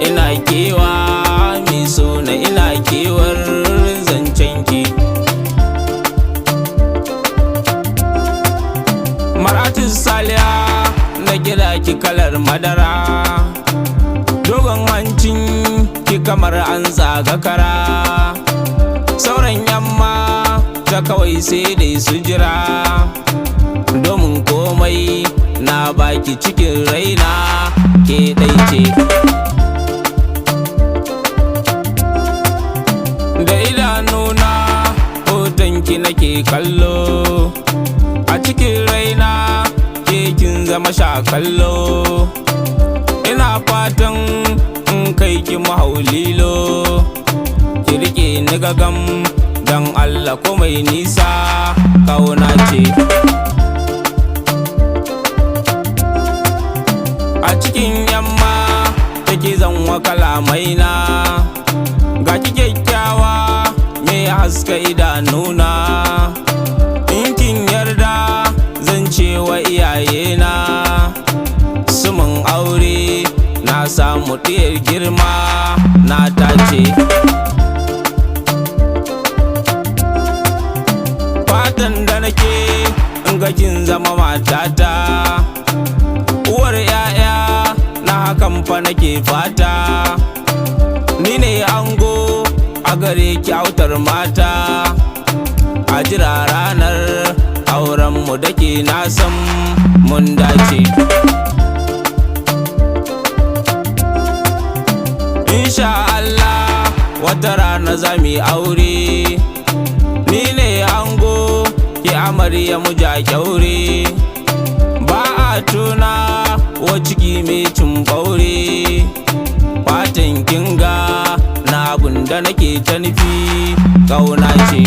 ina kewa mai so na ina kewar zancenki. Maratu Saliya na kira ki kalar madara, dogon hancin ki kamar an zaga kara. Sauran yamma ta kawai sai dai su jira, domin komai na baki cikin raina ke ɗai ce. Da idanuna hotonki nake kallo, a cikin raina ke kin zama sha kallo. Ina fatan in kai ki mahaulilo, ki rike ni gagam dan Allah ko mai nisa kauna ce. A cikin yamma take zan wa kalamaina, ga ki kyakkyawa me haska idanuna. In kin yarda zan ce wa iyayena, su mun aure na samu ɗiyar girma na dace. Fatan da nake in ga kin zama matata, uwar 'ya'ya na hakan fa nake fata. Ni ne ango a gare ki autar mata, a jira ranar aurenmu da ke na san mun dace. Insha Allah wata rana za mu yi aure, ni ne ango ki amarya mu ja kyaure. Ba a tuna wa ciki mai cin baure, fatan kinga na abun da nake ta nufi kauna ce.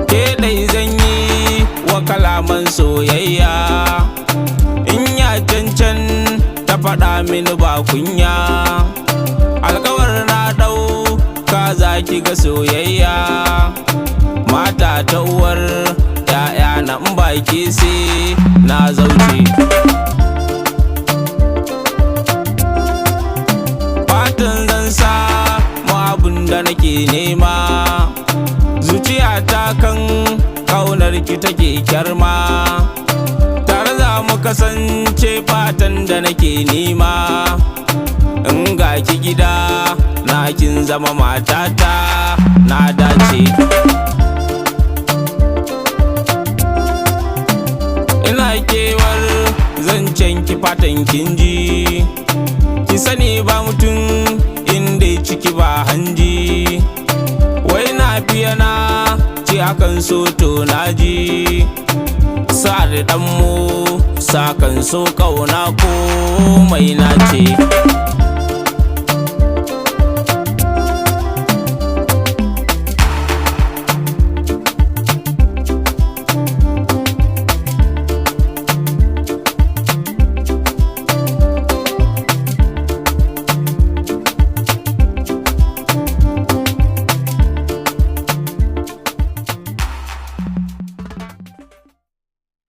Ke dai zan yi wa kalaman soyayya, in ya cancan ta faɗa mini ba kunya. Alkawar na ɗau ka za ki ga soyayya, mata ta uwar 'ya'ya na in baki sai na zauce. Fatan zan sa mu abun da nake nema, zuciya ta kan kaunar ki take kyarma. Tare za mu kasance fatan da nake nema, in ga ki gida na kin zama matata na dace. Ina kewar zancen ki fatan kin ji, ki sani ba mutum inda ciki ba hanji. Wai na fiye na ce akan so to naji, sa da ɗanmu sa kan so ƙauna ko mai nace.